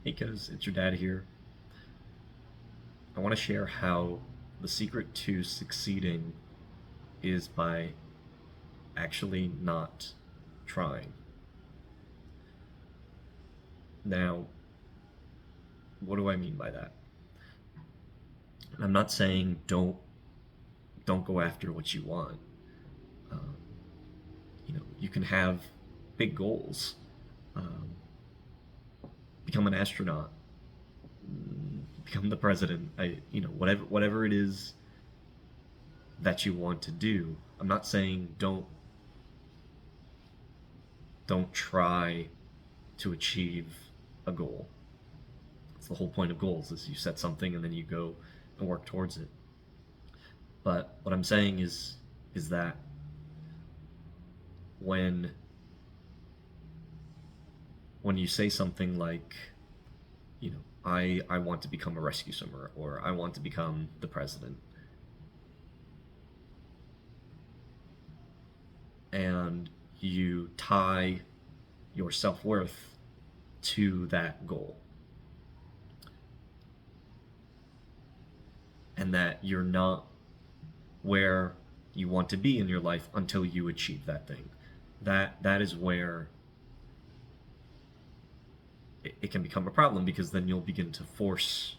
Hey, cuz, it's your dad here. I want to share how the secret to succeeding is by actually not trying. Now, what do I mean by that? I'm not saying don't go after what you want. Um, you can have big goals. Um, Become an astronaut, become the president. Whatever it is that you want to do. I'm not saying don't try to achieve a goal. It's the whole point of goals is you set something and then you go and work towards it. But what I'm saying is that when when you say something like, I want to become a rescue swimmer or I want to become the president, and you tie your self-worth to that goal, and that you're not where you want to be in your life until you achieve that thing. That is where it can become a problem, because then you'll begin to force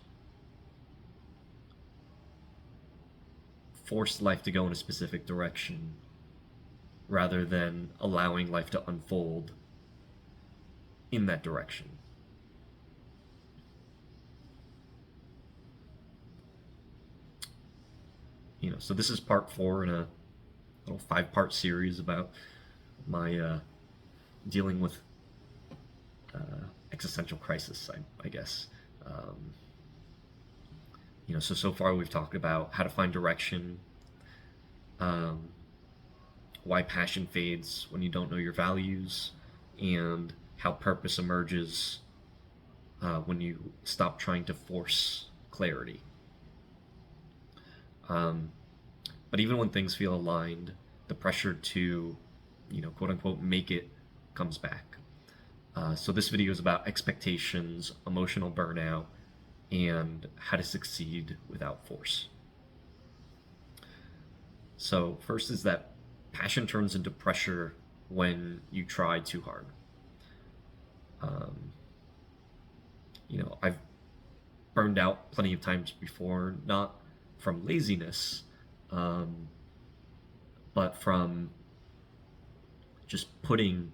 life to go in a specific direction rather than allowing life to unfold in that direction. So this is part 4 in a little 5-part series about my dealing with existential crisis, I guess. Um, so far we've talked about how to find direction, um, why passion fades when you don't know your values, and how purpose emerges when you stop trying to force clarity. Um, but even when things feel aligned, the pressure to, quote unquote, make it comes back. So this video is about expectations, emotional burnout, and how to succeed without force. So first is that passion turns into pressure when you try too hard. Um, I've burned out plenty of times before, not from laziness, um, but from just putting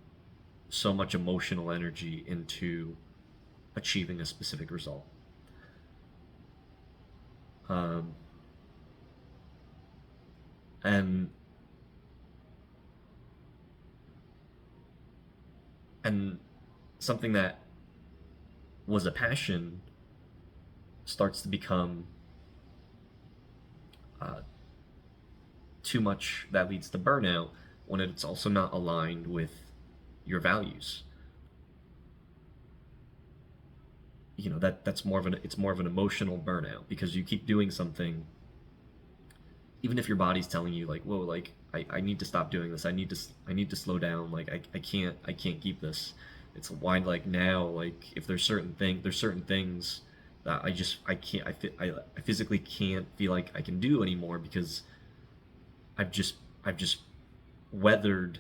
so much emotional energy into achieving a specific result. Um, and and something that was a passion starts to become uh, too much, that leads to burnout when it's also not aligned with your values. That's more of an emotional burnout, because you keep doing something even if your body's telling you like, whoa, like I need to stop doing this, I need to slow down, like I can't keep this. It's why, like, now, like, if there's certain things that I can't I physically can't feel like I can do anymore, because I've just weathered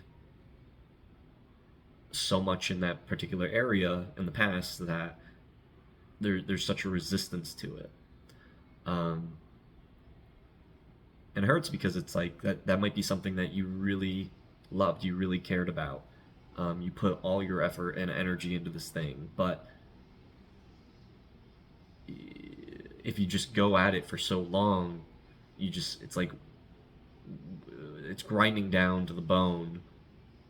so much in that particular area in the past that there's such a resistance to it. Um, and it hurts, because it's like that might be something that you really loved, you really cared about. You put all your effort and energy into this thing, but if you just go at it for so long, it's like it's grinding down to the bone,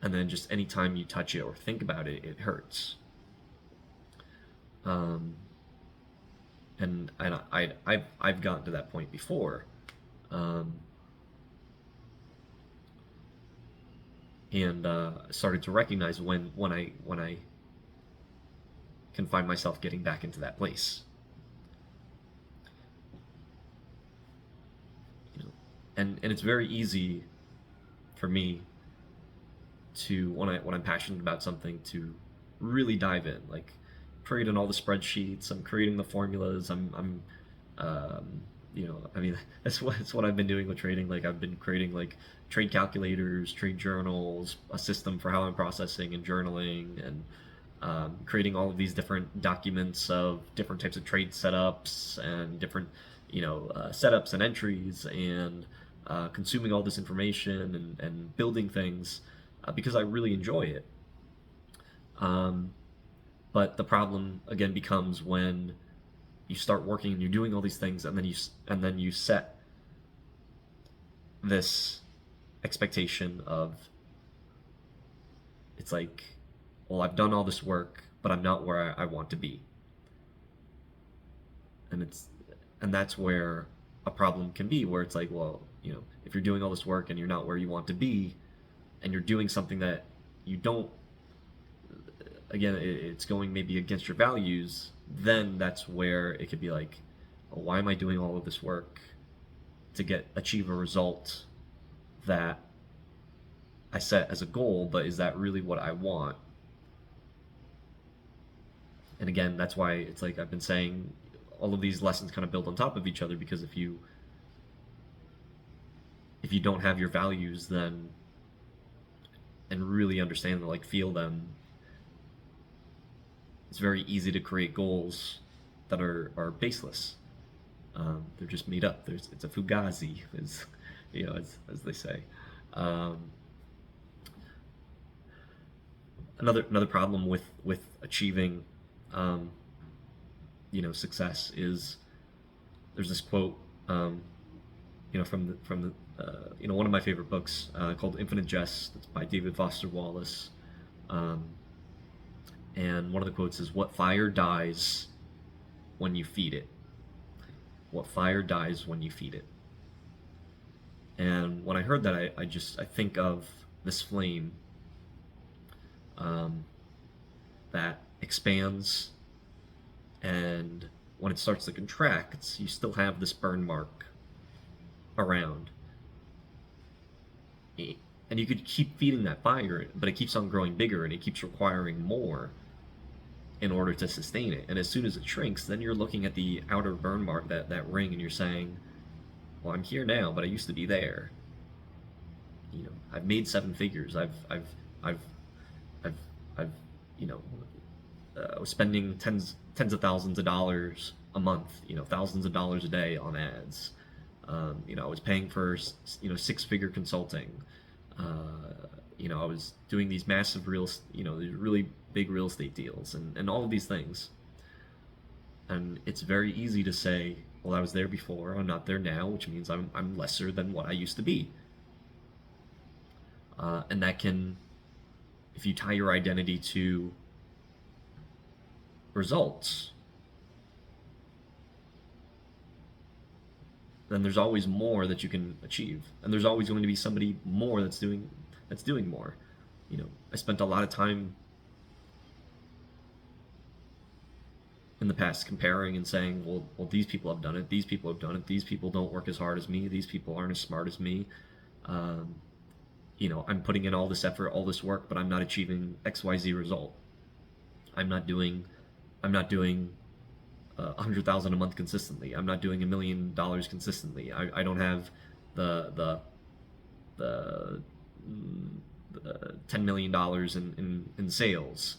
and then just anytime you touch it or think about it, it hurts. Um, and I've gotten to that point before, um, and started to recognize when I can find myself getting back into that place. You know, and it's very easy for me to, when I'm passionate about something, to really dive in. Like, creating all the spreadsheets. I'm creating the formulas. Um, I mean, that's what I've been doing with trading. Like I've been creating like trade calculators, trade journals, a system for how I'm processing and journaling, and creating all of these different documents of different types of trade setups and different, setups and entries, and consuming all this information and building things because I really enjoy it. Um, but the problem again becomes when you start working and you're doing all these things, and then you set this expectation of, it's like, well, I've done all this work, but I'm not where I want to be, and that's where a problem can be, where it's like, well, if you're doing all this work and you're not where you want to be, and you're doing something that you don't, again, it's going maybe against your values, then that's where it could be like, well, why am I doing all of this work to achieve a result that I set as a goal, but is that really what I want? And again, that's why it's like I've been saying all of these lessons kind of build on top of each other, because if you don't have your values, then, and really understand them, like feel them, it's very easy to create goals that are baseless. They're just made up. It's a fugazi, as they say. Um, another problem with achieving, um, success is, there's this quote, from one of my favorite books called Infinite Jest. It's by David Foster Wallace. Um, and one of the quotes is, "What fire dies when you feed it. What fire dies when you feed it." And when I heard that, I think of this flame, um, that expands, and when it starts to contract, you still have this burn mark around. And you could keep feeding that fire, but it keeps on growing bigger and it keeps requiring more in order to sustain it. And as soon as it shrinks, then you're looking at the outer burn mark, that ring, and you're saying, well, I'm here now, but I used to be there. I've made seven figures. I've, I've, I've, was spending tens of thousands of dollars a month, thousands of dollars a day on ads. I was paying for, six-figure consulting. I was doing these massive these really big real estate deals, and all of these things. And it's very easy to say, well, I was there before, I'm not there now, which means I'm lesser than what I used to be. And that can, if you tie your identity to results, then there's always more that you can achieve, and there's always going to be somebody more that's doing more. I spent a lot of time in the past comparing and saying, well, these people have done it, these people have done it, these people don't work as hard as me, these people aren't as smart as me. I'm putting in all this effort, all this work, but I'm not achieving XYZ result. I'm not doing 100,000 a month consistently. I'm not doing $1 million consistently. I don't have the $10 million in sales.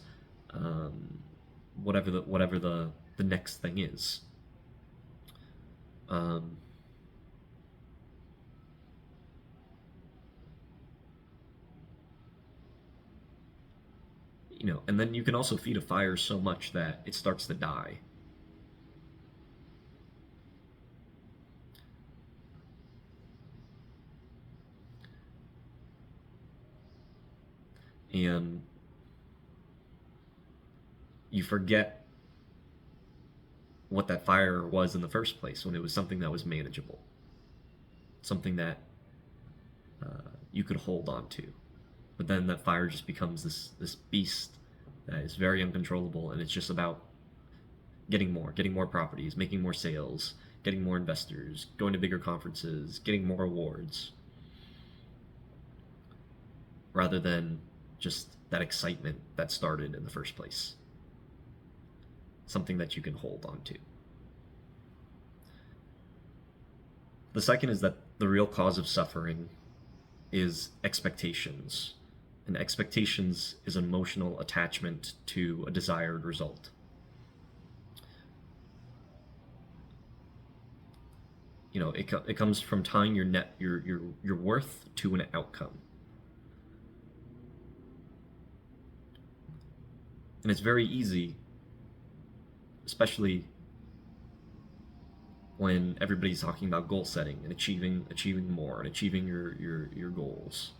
Whatever the next thing is. And then you can also feed a fire so much that it starts to die. And you forget what that fire was in the first place, when it was something that was manageable, something that you could hold on to. But then that fire just becomes this beast that is very uncontrollable, and it's just about getting more properties, making more sales, getting more investors, going to bigger conferences, getting more awards, rather than just that excitement that started in the first place. something that you can hold on to. The second is that the real cause of suffering is expectations. And expectations is emotional attachment to a desired result. You know, it comes from tying your worth to an outcome. And it's very easy, especially when everybody's talking about goal setting and achieving more and achieving your goals.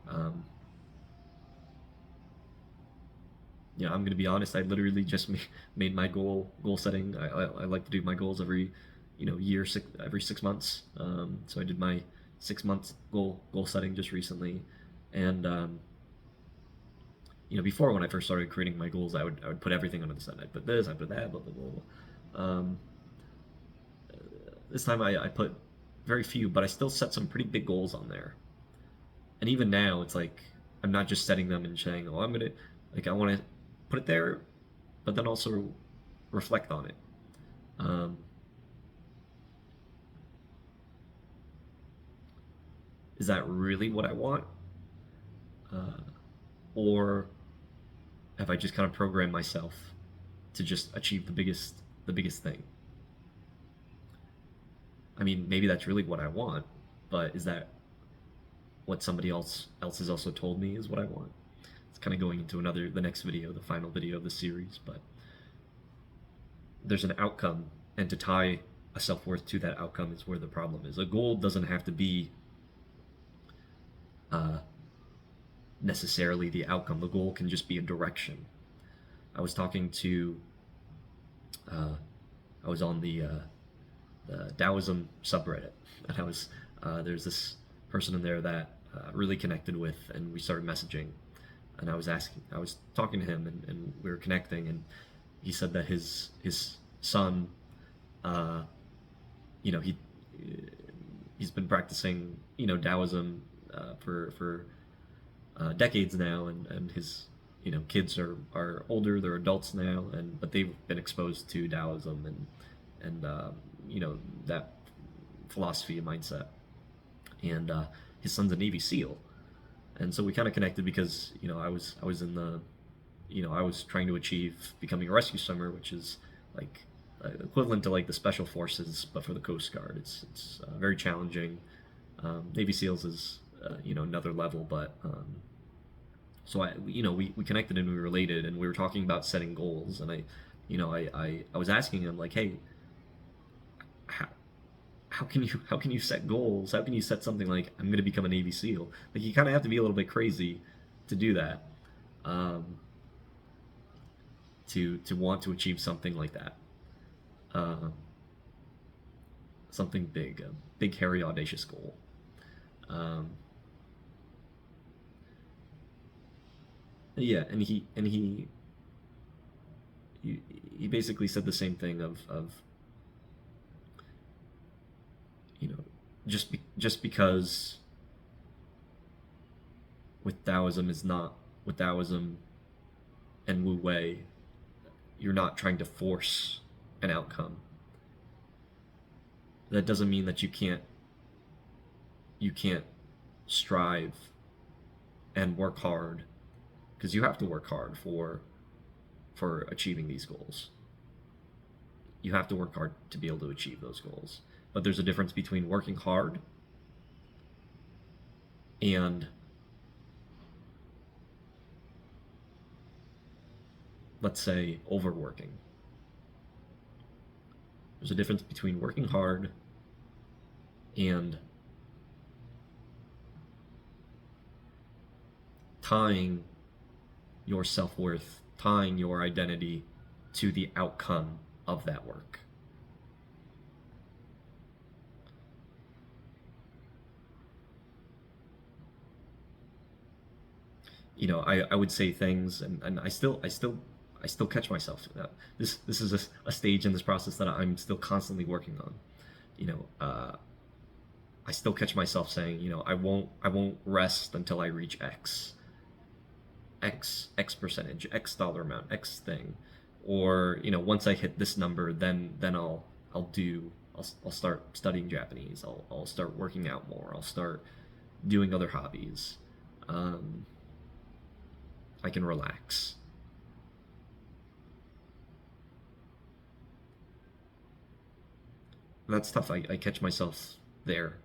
Um, I'm going to be honest. I literally just made my goal setting. I like to do my goals every year, every 6 months. So I did my 6 months goal setting just recently, and before, when I first started creating my goals, I would put everything under the sun. I'd put this, I'd put that, blah blah blah. This time I put very few, but I still set some pretty big goals on there. And even now, it's like I'm not just setting them and saying, "Oh, I want to put it there," but then also reflect on it. Um, is that really what I want, or have I just kind of programmed myself to just achieve the biggest thing? I mean, maybe that's really what I want, but is that what somebody else has also told me is what I want? It's kind of going into the next video, the final video of the series, but there's an outcome, and to tie a self-worth to that outcome is where the problem is. A goal doesn't have to be necessarily the outcome. The goal can just be a direction. I was talking to, I was on the Taoism subreddit, and there's this person in there that really connected with, and we started messaging, and I was talking to him, and we were connecting, and he said that his son, he's been practicing Taoism for decades now, and his kids are older, they're adults now, but they've been exposed to Taoism and that philosophy and mindset, and his son's a Navy SEAL, and so we kind of connected because I was in the I was trying to achieve becoming a rescue swimmer, which is like equivalent to like the special forces but for the Coast Guard. It's very challenging. Navy SEALs is another level, but so we connected and we related, and we were talking about setting goals, and I was asking him, like, hey, how can you set goals? How can you set something like, I'm going to become a Navy SEAL? Like, you kind of have to be a little bit crazy to do that, to want to achieve something like that, something big, a big, hairy, audacious goal. Yeah, and he basically said the same thing of just because with Taoism is not with Taoism and Wu Wei, you're not trying to force an outcome. That doesn't mean that you can't strive and work hard, because you have to work hard for achieving these goals. You have to work hard to be able to achieve those goals. But there's a difference between working hard and, let's say, overworking. There's a difference between working hard and tying your self-worth, tying your identity to the outcome of that work. I would say things, and I still catch myself. This is a stage in this process that I'm still constantly working on. I still catch myself saying, I won't rest until I reach X percentage, X dollar amount, X thing. or once I hit this number, then I'll start studying Japanese. I'll start working out more. I'll start doing other hobbies. Um, I can relax. That's tough. I catch myself there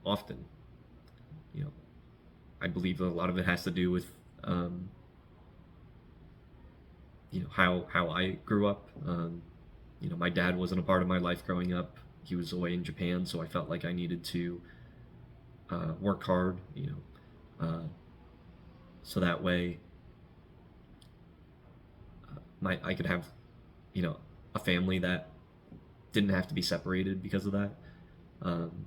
often. You know, I believe a lot of it has to do with um, how I grew up. My dad wasn't a part of my life growing up. He was away in Japan, so I felt like I needed to work hard. So that way my I could have you know a family that didn't have to be separated because of that. Um,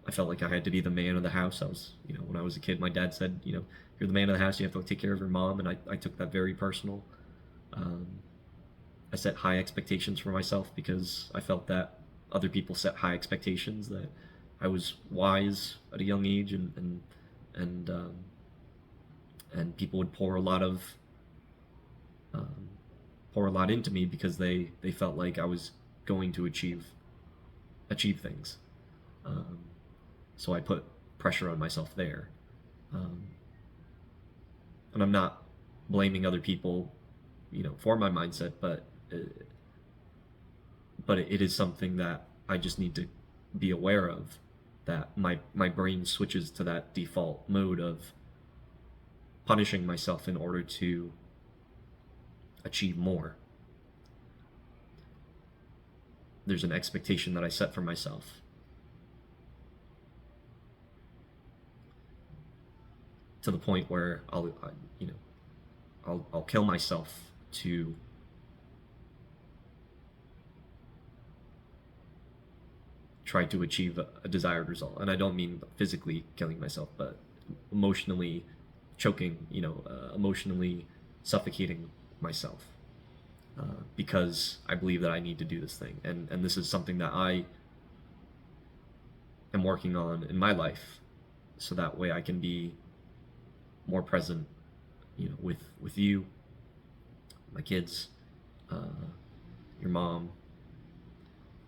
I felt like I had to be the man of the house. When I was a kid, my dad said, you're the man of the house. You have to take care of your mom, and I took that very personal. Um, I set high expectations for myself because I felt that other people set high expectations, that I was wise at a young age, and and people would um, pour a lot into me because they felt like I was going to achieve things. Um, so I put pressure on myself there, um, and I'm not blaming other people, for my mindset, but it is something that I just need to be aware of. That my brain switches to that default mode of punishing myself in order to achieve more. There's an expectation that I set for myself, to the point where I'll kill myself to try to achieve a desired result. And I don't mean physically killing myself, but emotionally choking, emotionally suffocating myself, because I believe that I need to do this thing. And this is something that I am working on in my life, so that way I can be more present, with you, my kids, uh, your mom,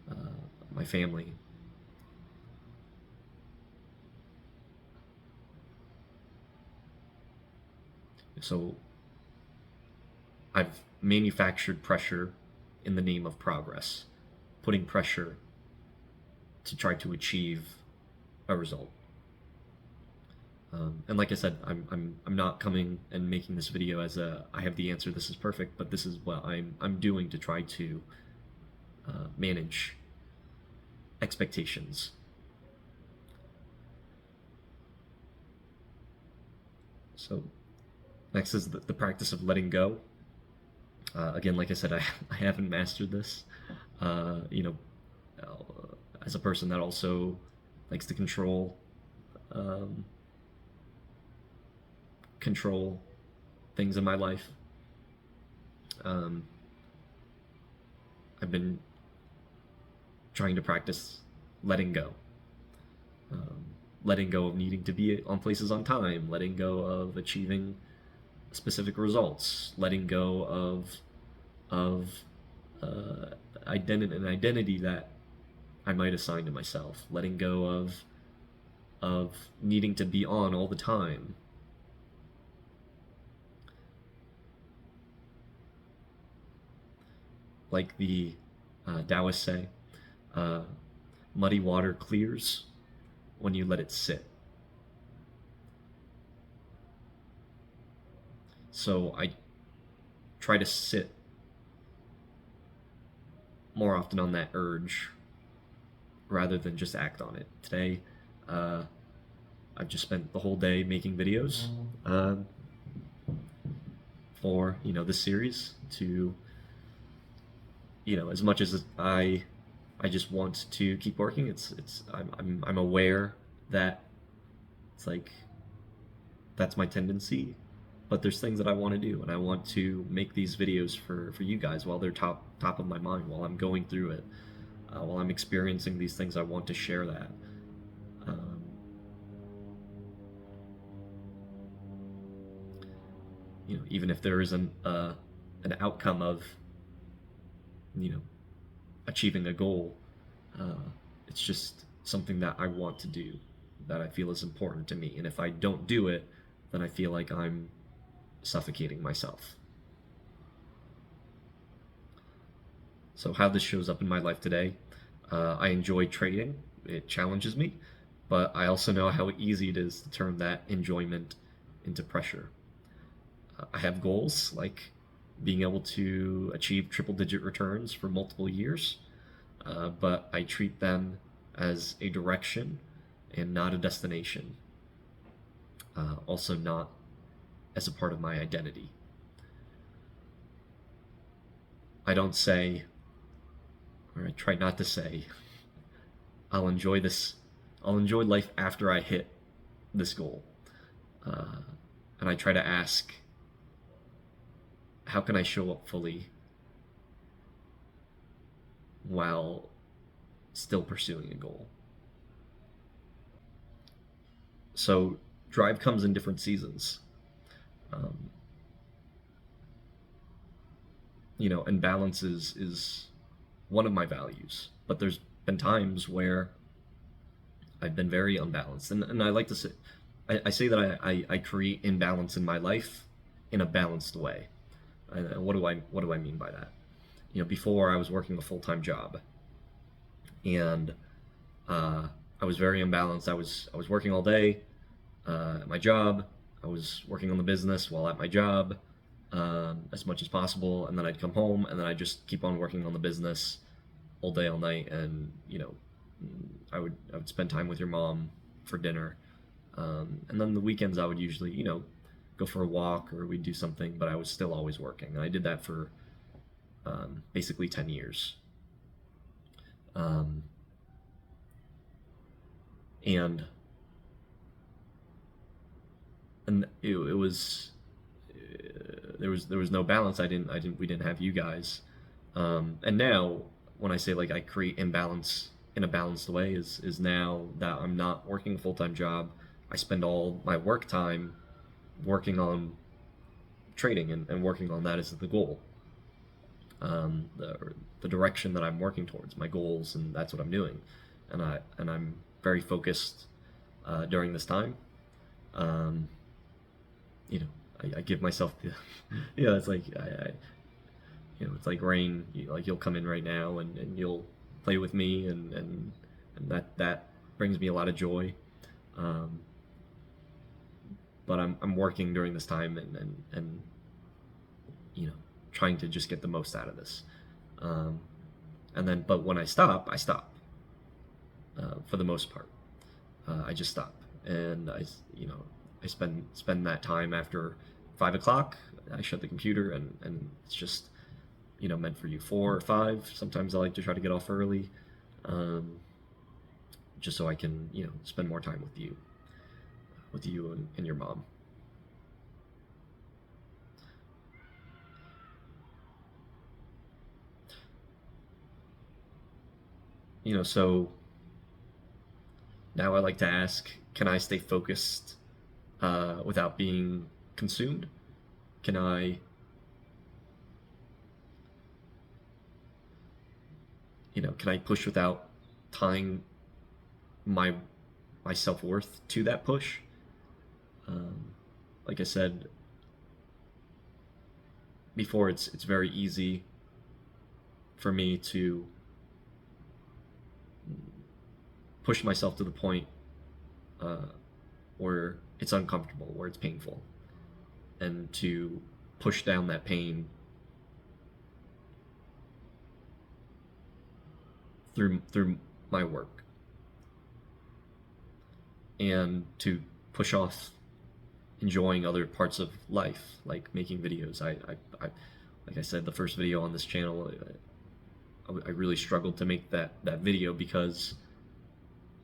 uh, my family. So I've manufactured pressure in the name of progress, putting pressure to try to achieve a result. And like I said, I'm not coming and making this video as I have the answer, this is perfect, but this is what I'm doing to try to manage expectations. So next is the practice of letting go. Again, like I said, I haven't mastered this. Uh, you know, as a person that also likes to um, control things in my life, um, I've been trying to practice letting go. Um, Letting go of needing to be on places on time, letting go of achieving specific results, letting go of an identity that I might assign to myself, letting go of needing to be on all the time. Like the Taoists say, uh, muddy water clears when you let it sit. So I try to sit more often on that urge rather than just act on it. Today, uh, I've just spent the whole day making videos for this series. To as much as I just want to keep working. I'm aware that it's like that's my tendency, but there's things that I want to do, and I want to make these videos for you guys while they're top of my mind, while I'm going through it, while I'm experiencing these things. I want to share that. Um, Even if there isn't an outcome of, you know, achieving a goal. It's just something that I want to do, that I feel is important to me. And if I don't do it, then I feel like I'm suffocating myself. So, how this shows up in my life today, I enjoy trading. It challenges me, but I also know how easy it is to turn that enjoyment into pressure. I have goals like being able to achieve triple digit returns for multiple years, but I treat them as a direction and not a destination. Also, not as a part of my identity. I don't say, or I try not to say, I'll enjoy this, I'll enjoy life after I hit this goal. Uh, and I try to ask, how can I show up fully while still pursuing a goal? So, drive comes in different seasons. Um, and balance is one of my values. But there's been times where I've been very unbalanced, and I like to say, I say that I create imbalance in my life in a balanced way. And what do I mean by that? Before I was working a full time job, and I was very imbalanced. I was working all day at my job. I was working on the business while at my job, as much as possible, and then I'd come home and then I'd just keep on working on the business all day, all night, and I would spend time with your mom for dinner, and then the weekends I would usually go for a walk or we'd do something, but I was still always working, and I did that for basically 10 years. Um, and and it was there was no balance. We didn't have you guys, and now when I say like I create imbalance in a balanced way is now that I'm not working a full-time job, I spend all my work time working on trading, and working on that is the goal, the direction that I'm working towards, my goals, and that's what I'm doing, and I'm very focused during this time. Um, you know, I give myself the, it's like it's like rain. You'll come in right now, and you'll play with me, and that brings me a lot of joy. Um, but I'm working during this time, and you know trying to just get the most out of this. Um, but when I stop for the most part. I just stop, and I spend that time after 5 o'clock. I shut the computer, and it's just meant for you. 4 or 5. Sometimes I like to try to get off early, um, just so I can spend more time with you and your mom. So now I like to ask, can I stay focused without being consumed? Can I push without tying my my self worth to that push? Like I said before, it's very easy for me to push myself to the point uh, where it's uncomfortable, where it's painful, and to push down that pain through my work, and to push off enjoying other parts of life, like making videos. I like I said, the first video on this channel, I really struggled to make that video because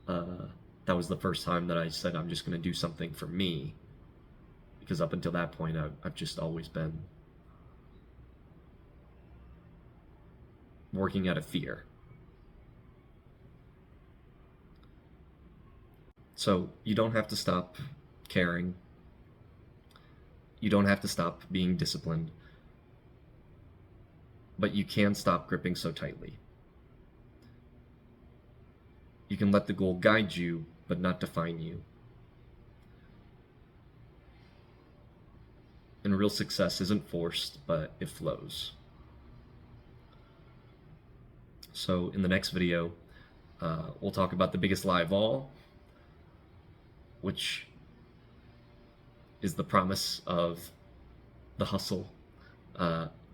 that was the first time that I said I'm just going to do something for me. Because up until that point, I've just always been working out of fear. So you don't have to stop caring. You don't have to stop being disciplined. but you can stop gripping so tightly. You can let the goal guide you, but not define you. And real success isn't forced, but it flows. So in the next video, we'll talk about the biggest lie of all, which is the promise of the hustle,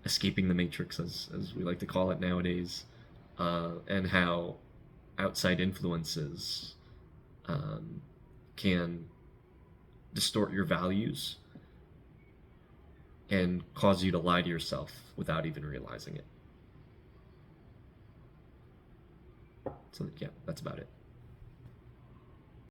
escaping the matrix, as we like to call it nowadays, and how outside influences can distort your values and cause you to lie to yourself without even realizing it. So yeah, that's about it.